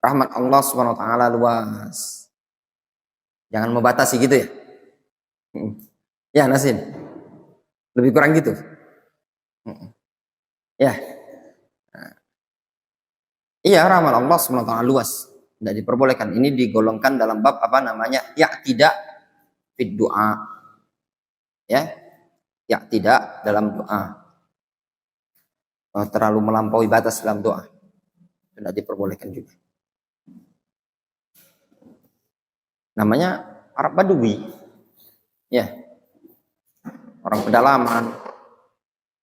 Rahmat Allah Subhanahu wa taala luas. Jangan membatasi gitu ya. Ya, Nasin. Lebih kurang gitu. Ya. Iya, rahmat Allah Subhanahu wa taala luas. Tidak diperbolehkan. Ini digolongkan dalam bab apa namanya? Ya tidak fid doa. Ya. Ya tidak dalam doa. Terlalu melampaui batas dalam doa. Tidak diperbolehkan juga. Namanya Arab Badui. Ya. Orang pedalaman.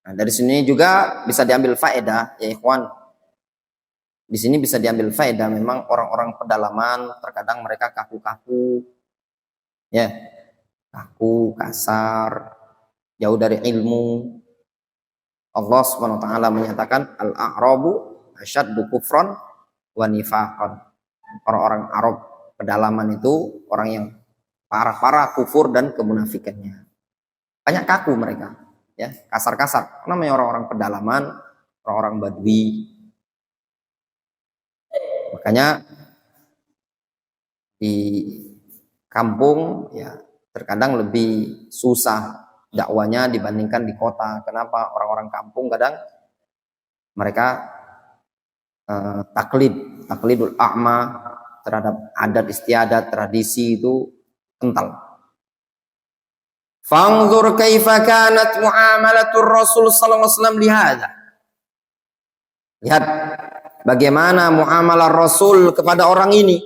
Nah, dari sini juga bisa diambil faedah, ya ikhwan. Di sini bisa diambil faedah, memang orang-orang pedalaman terkadang mereka kaku-kaku. Ya. Kaku, kasar, jauh dari ilmu. Allah Subhanahu wa taala menyatakan al-a'rabu asyaddu kufran wa nifaqan. Orang-orang Arab pedalaman itu orang yang parah-parah kufur dan kemunafikannya. Banyak kaku mereka, ya, kasar-kasar. Namanya orang-orang pedalaman, orang-orang Badui. Makanya di kampung ya terkadang lebih susah dakwanya dibandingkan di kota. Kenapa? Orang-orang kampung kadang mereka taklidul a'ma terhadap adat istiadat, tradisi itu kental. Fanzur kaifa kanat muamalatur Rasul sallallahu alaihi wasallam lihada. Lihat bagaimana muamalah Rasul kepada orang ini.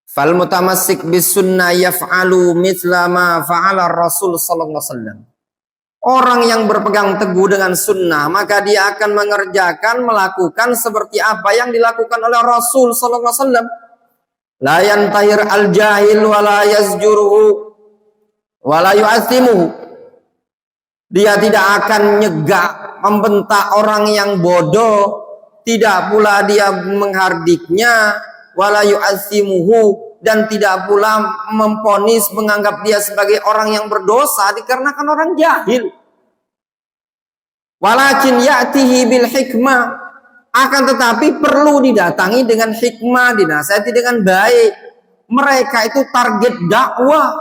Fal mutamassik bis sunnah yaf'alu mithla ma fa'ala Rasul sallallahu alaihi wasallam. Orang yang berpegang teguh dengan sunnah, maka dia akan mengerjakan, melakukan seperti apa yang dilakukan oleh Rasul sallallahu alaihi wasallam. La yantahir al-jahil wa la yazjuruhu wa la yu'athimuhu. Dia tidak akan nyegak, membentak orang yang bodoh, tidak pula dia menghardiknya, wa la yu'athimuhu, dan tidak pula memponis, menganggap dia sebagai orang yang berdosa dikarenakan orang jahil. Walakin ya'tihi bil hikmah, akan tetapi perlu didatangi dengan hikmah, dinasihati dengan baik. Mereka itu target dakwah.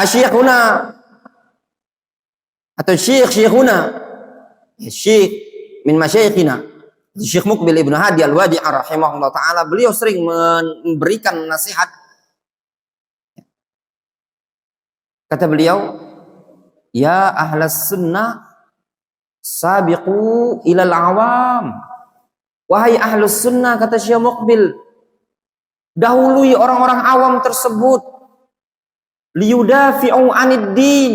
Asyikhuna atau syikhuna, syikh min masyayikhina, Syekh Muqbil Ibnu Hadi Al-Wadi'i rahimahullah ta'ala, beliau sering memberikan nasihat. Kata beliau, ya ahlas sunnah sabiqu ilal awam. Wahai ahlus sunnah, kata Syekh Muqbil, dahului orang-orang awam tersebut, liyudafi'u anid din,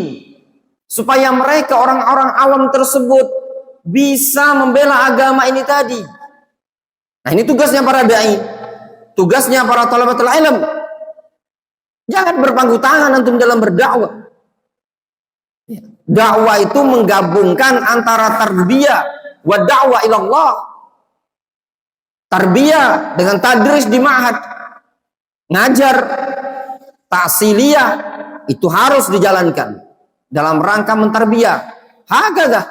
supaya mereka orang-orang awam tersebut bisa membela agama ini tadi. Nah, ini tugasnya para dai, tugasnya para thalabatul ilm. Jangan berpangku tangan antum dalam berdakwah. Dakwah itu menggabungkan antara tarbiyah wa da'wah ila Allah. Tarbiyah dengan tadris di ma'had, ngajar, ta'siliyah, itu harus dijalankan dalam rangka mentarbiyah. Hakadah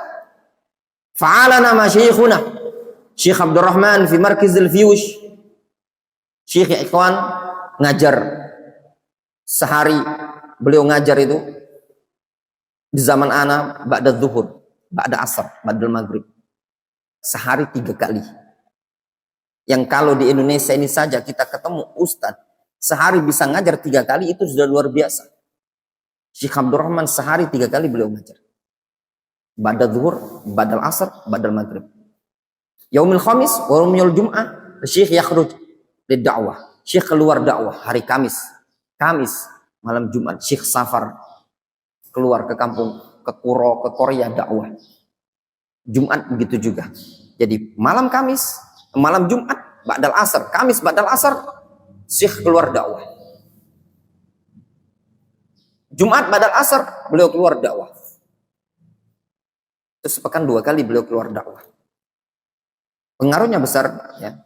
fa'alana ma syekhuna Syekh Abdurrahman fi Markizil Fiyush. Syekh ikhwan ngajar sehari, beliau ngajar itu di zaman ana ba'da zuhur, ba'da asar, ba'da maghrib, sehari 3 kali. Yang kalau di Indonesia ini saja kita ketemu ustadz sehari bisa ngajar 3 kali, itu sudah luar biasa. Syekh Abdurrahman sehari 3 kali beliau ngajar, ba'da zuhur, ba'da asar, ba'da maghrib. Yaumil khamis wa yaumil jum'ah Syekh yakhruj lid-da'wah. Syekh keluar dakwah hari Kamis. Kamis malam Jumat Syekh safar keluar ke kampung, ke Kuro, ke Korea dakwah. Jumat begitu juga. Jadi malam Kamis, malam Jumat ba'dal asar, Kamis ba'dal asar Syekh keluar dakwah. Jumat ba'dal asar beliau keluar dakwah. Terus sepekan 2 kali beliau keluar dakwah. Pengaruhnya besar ya.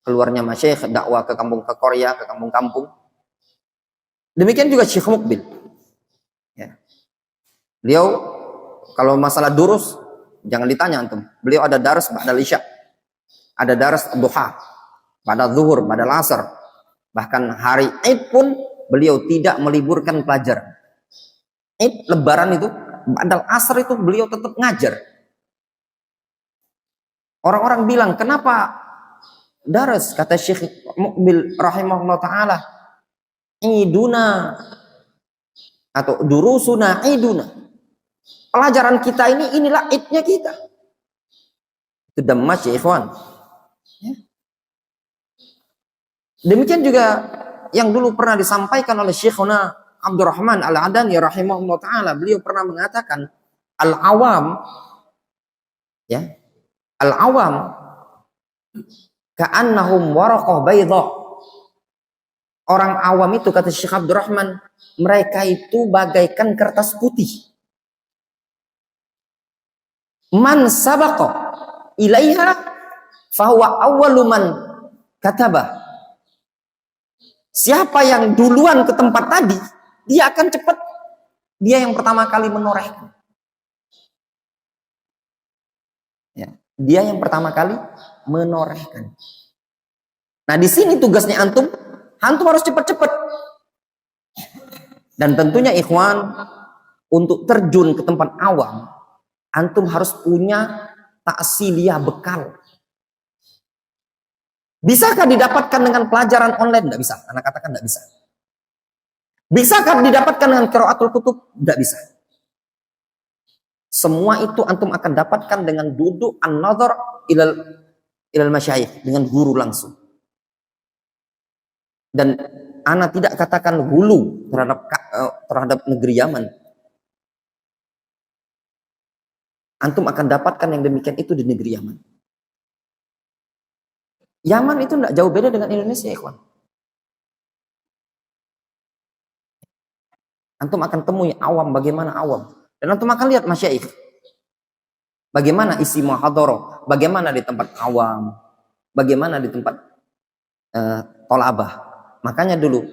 Keluarnya masyayikh dakwah ke kampung, ke Korea, ke kampung-kampung. Demikian juga Syekh Muqbil. Ya. Beliau kalau masalah durus jangan ditanya antum. Beliau ada darus ba'dal isya. ada daras duha, pada zuhur, pada asar. Bahkan hari Id pun beliau tidak meliburkan pelajaran. Id, lebaran itu, pada asar itu beliau tetap ngajar. Orang-orang bilang, kenapa daras? Kata Syekh Muqbil rahimahullah ta'ala, iduna atau durusuna iduna. Pelajaran kita ini, inilah idnya kita. Itu damaj ya ikhwan. Ya. Demikian juga yang dulu pernah disampaikan oleh Syekhuna Abdurrahman Al-Adani rahimahullah ta'ala. Beliau pernah mengatakan, al-awam, ya, al-awam ka'annahum waraqah baydha. Orang awam itu, kata Syekh Abdurrahman, mereka itu bagaikan kertas putih. Man sabaqa ilaiha fahuwa awwalu man kataba. Siapa yang duluan ke tempat tadi, dia akan cepat. Dia yang pertama kali menorehkan. Ya, dia yang pertama kali menorehkan. Nah, di sini tugasnya antum harus cepat-cepat. Dan tentunya ikhwan, untuk terjun ke tempat awam, antum harus punya taksiliyah bekal. Bisakah didapatkan dengan pelajaran online? Tidak bisa. Anak katakan tidak bisa. Bisakah didapatkan dengan qiraatul kutub? Tidak bisa. Semua itu antum akan dapatkan dengan duduk an-nazar ilal masyayikh, dengan guru langsung. Dan ana tidak katakan hulu terhadap negeri Yaman. Antum akan dapatkan yang demikian itu di negeri Yaman. Yaman itu tidak jauh beda dengan Indonesia, ikhwan. Antum akan temui awam, bagaimana awam. Dan antum akan lihat masyaikh. Bagaimana isi muhadharah, bagaimana di tempat awam, bagaimana di tempat tolabah. Makanya dulu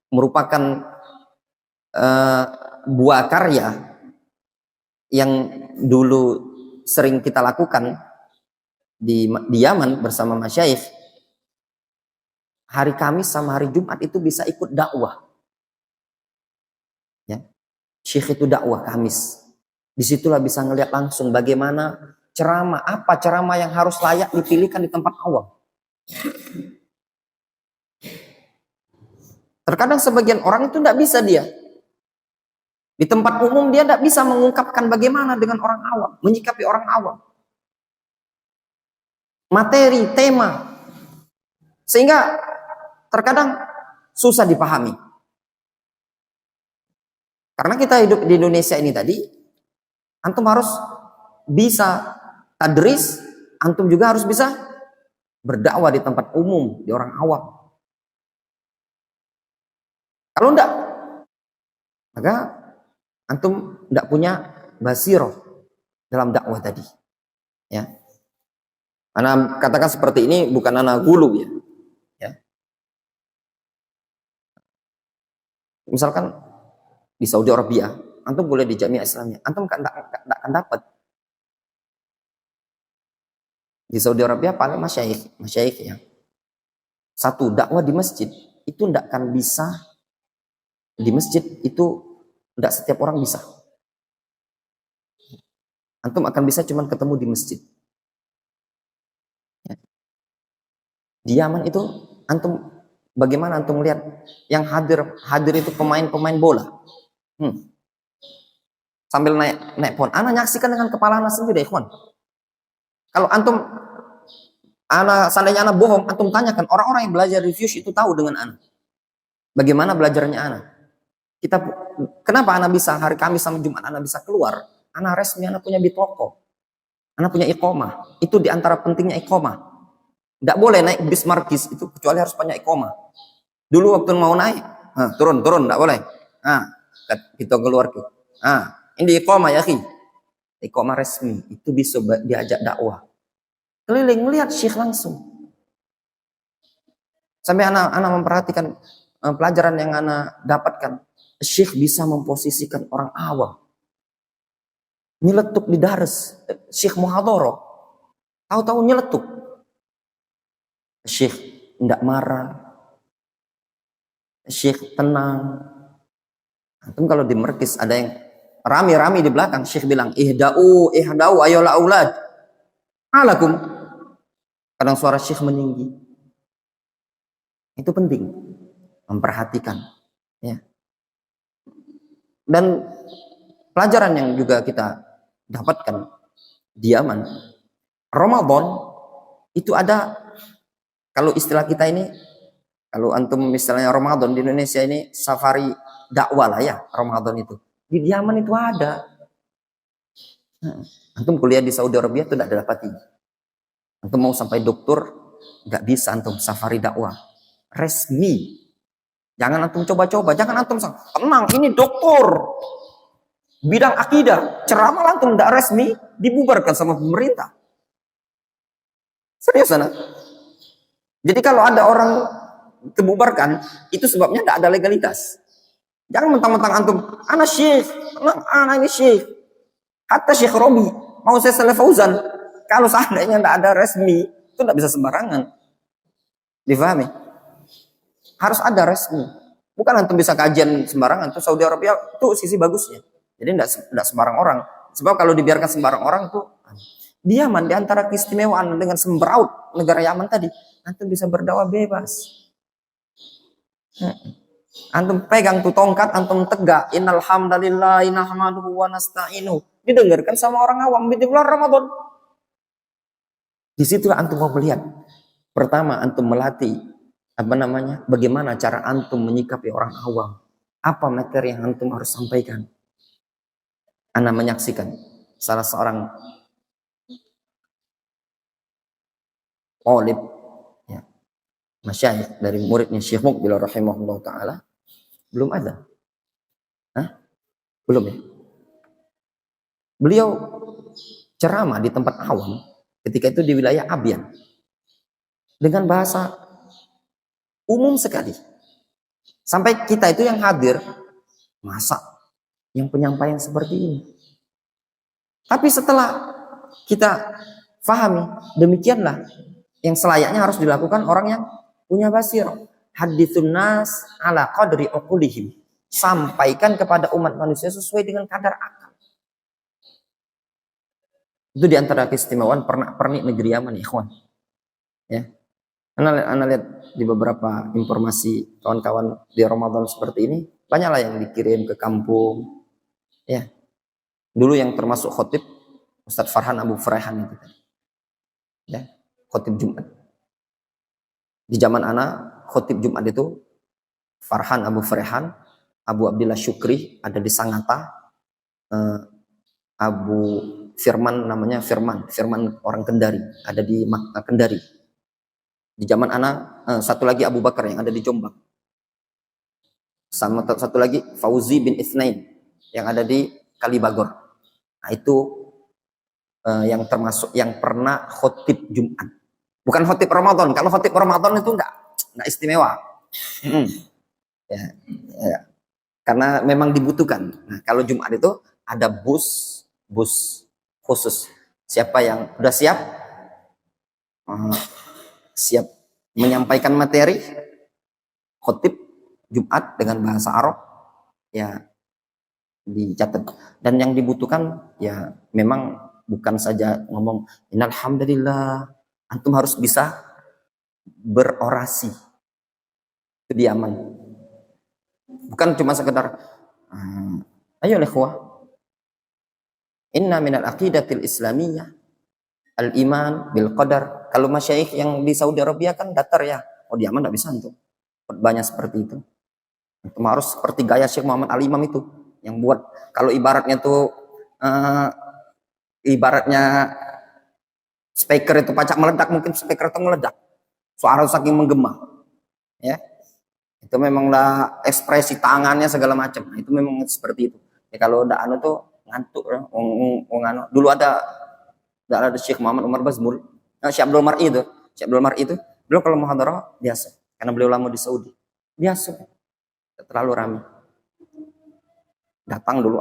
merupakan buah karya yang dulu sering kita lakukan di Yaman bersama masyayikh. Hari Kamis sama hari Jumat itu bisa ikut dakwah. Ya. Syekh itu dakwah Kamis. Disitulah bisa ngelihat langsung bagaimana ceramah, apa ceramah yang harus layak dipilihkan di tempat awam. Terkadang sebagian orang itu tidak bisa dia. Di tempat umum dia tidak bisa mengungkapkan bagaimana dengan orang awam, menyikapi orang awam. Materi, tema. Sehingga terkadang susah dipahami. Karena kita hidup di Indonesia ini tadi, antum harus bisa tadris, antum juga harus bisa berdakwah di tempat umum, di orang awam. Kalau enggak, maka antum enggak punya basiroh dalam dakwah tadi. Ya. Ana katakan seperti ini bukan ana gulu ya. Ya. Misalkan di Saudi Arabia, antum boleh di Jamiah Islamiyah, antum enggak akan dapat. Di Saudi Arabia paling masyayikh ya. Satu, dakwah di masjid itu enggak akan bisa. Di masjid itu enggak setiap orang bisa. Antum akan bisa cuman ketemu di masjid. Ya. Di Yaman itu antum bagaimana antum lihat yang hadir itu pemain-pemain bola. Sambil naik pohon. Ana nyaksikan dengan kepala ana sendiri, ikhwan. Kalau antum seandainya ana bohong, antum tanyakan orang-orang yang belajar review itu tahu dengan ana. Bagaimana belajarnya ana? Kenapa ana bisa hari Kamis sama Jumat ana bisa keluar? Ana resmi, ana punya bitoko. Ana punya iqomah. Itu diantara pentingnya iqomah. Tidak boleh naik bis markis itu kecuali harus punya iqomah. Dulu waktu mau naik, turun, tidak boleh. Kita keluar tuh. Ini iqomah ya, iqomah resmi. Itu bisa diajak dakwah. Keliling melihat syekh langsung. Sampai anak memperhatikan pelajaran yang anak dapatkan. Syekh bisa memposisikan orang awam. Nyeletuk di daras. Syekh muhadharah. Tahu-tahu nyeletuk. Syekh tidak marah, Syekh tenang. Antum kalau di merkis ada yang rame-rame di belakang, Syekh bilang ihda'u ayolah aulad alakum. Kadang suara Syekh meninggi. Itu penting memperhatikan, ya. Dan pelajaran yang juga kita dapatkan di Yaman, Ramadan itu ada, kalau istilah kita ini, kalau antum misalnya Ramadan di Indonesia ini safari dakwah lah ya, Ramadan itu. Di Yaman itu ada. Antum kuliah di Saudi Arabia itu tidak dapati. Antum mau sampai doktor, nggak bisa antum safari dakwah. Resmi. Jangan antum coba-coba, jangan antum tenang, ini doktor. Bidang akidah, ceramah antum tidak resmi, dibubarkan sama pemerintah. Serius anak. Jadi kalau ada orang kebubarkan, itu sebabnya tidak ada legalitas. Jangan mentang-mentang antum, anak syekh, anak ini syekh. Hatta Syekh Robi, mau saya Saleh Fauzan, kalau seandainya tidak ada resmi, itu tidak bisa sembarangan. Difahami? Harus ada resmi. Bukan antum bisa kajian sembarangan. Itu Saudi Arabia itu sisi bagusnya. Jadi tidak sembarang orang. Sebab kalau dibiarkan sembarang orang tuh, di Yaman, di antara keistimewaan dengan sembraut negara Yaman tadi, antum bisa berdakwah bebas. Antum pegang tuh tongkat, antum tegak, innal hamdalillah nahmaduhu wa nasta'inu. Didengarkan sama orang awam di bulan Ramadan. Di situ antum mau melihat. Pertama antum melatih bagaimana cara antum menyikapi orang awam. Apa materi yang antum harus sampaikan. Ana menyaksikan salah seorang olib, ya, masyayikh dari muridnya Syekh Muqbil rahimahullah ta'ala, belum ada. Belum ya? Beliau ceramah di tempat awam ketika itu di wilayah Abyan dengan bahasa umum sekali. Sampai kita itu yang hadir, masa yang penyampaian seperti ini. Tapi setelah kita fahami, demikianlah yang selayaknya harus dilakukan orang yang punya basirah. Haditsun nas ala qadri uqulihim. Sampaikan kepada umat manusia sesuai dengan kadar akal. Itu diantara keistimewaan pernik negeri Yaman, ikhwan. Ya. Anda lihat di beberapa informasi kawan-kawan di Ramadan seperti ini, banyaklah yang dikirim ke kampung. Ya. Dulu yang termasuk khotib Ustadz Farhan Abu Frehan itu tadi. Ya, khotib Jumat. Di zaman anak khotib Jumat itu Farhan Abu Frehan, Abu Abdillah Syukri ada di Sangatta, Abu Firman namanya Firman orang Kendari ada di Kendari. Di zaman anak satu lagi Abu Bakar yang ada di Jombang. Sama satu lagi Fauzi bin Itsnain yang ada di Kalibagor. Nah, itu yang termasuk yang pernah khotib Jumat. Bukan khotib Ramadan. Kalau khotib Ramadan itu enggak istimewa. Ya. Karena memang dibutuhkan. Nah, kalau Jumat itu ada bus khusus. Siapa yang udah siap siap menyampaikan materi khotib Jumat dengan bahasa Arab, ya dicatat. Dan yang dibutuhkan ya memang bukan saja ngomong innal hamdalillah, antum harus bisa berorasi. Itu di Yaman. Bukan cuma sekedar ayo ikhwah, inna minal aqidatil islamiyah al-iman bil qadar. Kalau masyayikh yang di Saudi Arabia kan datar ya. Oh, di Yaman enggak bisa untuk banyak seperti itu. Itu harus seperti gaya Syekh Muhammad Al-Imam itu yang buat kalau ibaratnya tuh ibaratnya speaker itu pacak meledak, mungkin speaker itu meledak. Suara saking menggema. Ya. Itu memanglah ekspresi tangannya segala macam. Nah, itu memang seperti itu. Ya, kalau udah anu tuh ngantuk dulu ada Syekh Muhammad Umar Bazmul, Syekh Abdul Mar'i itu, beliau kalau muhadarah biasa, karena beliau lama di Saudi, biasa, terlalu ramai. Datang dulu,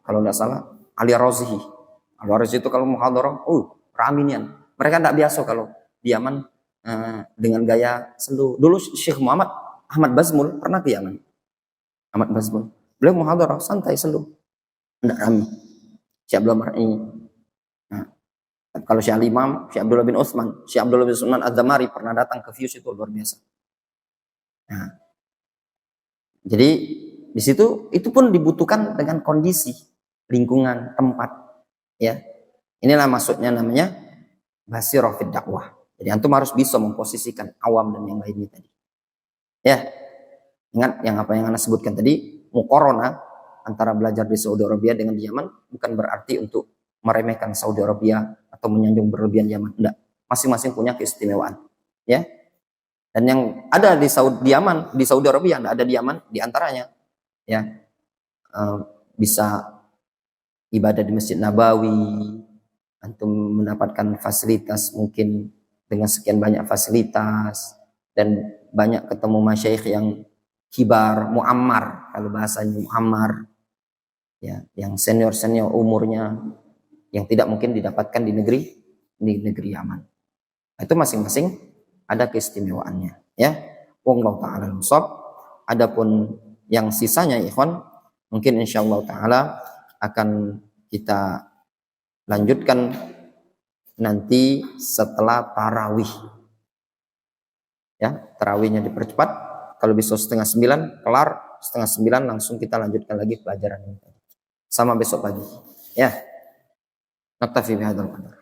kalau nggak salah, Ali Razihi itu kalau muhadarah, ramai nian. Mereka tidak biasa kalau di Yaman dengan gaya selu. Dulu Syekh Muhammad Ahmad Bazmul pernah ke Yaman. Ahmad Bazmul. Beliau muhadarah santai selu. Tidak rame. Syekh Abdullah Mar'i. Nah, kalau Syekh Al-Imam, Syekh Abdullah bin Utsman, Syekh Abdullah bin Sulman Az-Zamari pernah datang ke Fuse, itu luar biasa. Nah, jadi di situ itu pun dibutuhkan dengan kondisi, lingkungan, tempat. Ya, inilah maksudnya namanya basirah fid dakwah. Jadi antum harus bisa memposisikan awam dan yang lainnya tadi. Ya, ingat yang apa yang anda sebutkan tadi, muqarana antara belajar di Saudi Arabia dengan di Yaman bukan berarti untuk meremehkan Saudi Arabia atau menyanjung berlebihan Yaman. Enggak, masing-masing punya keistimewaan. Ya, dan yang ada di Yaman, di Saudi Arabia, enggak ada di Yaman, di antaranya, ya, bisa ibadah di Masjid Nabawi, antum mendapatkan fasilitas mungkin dengan sekian banyak fasilitas, dan banyak ketemu masyayikh yang kibar, muammar, kalau bahasanya muammar, ya, yang senior umurnya, yang tidak mungkin didapatkan di negeri Yaman. Itu masing-masing ada keistimewaannya, ya. Wallahu ta'ala al-shawab. Adapun yang sisanya ikhwan, mungkin insyaallah taala akan kita lanjutkan nanti setelah tarawih. Ya, tarawihnya dipercepat. Kalau bisa 8:30 kelar, 8:30 langsung kita lanjutkan lagi pelajaran ini. Sama besok pagi. Ya. Naktafi bihadzal qadar.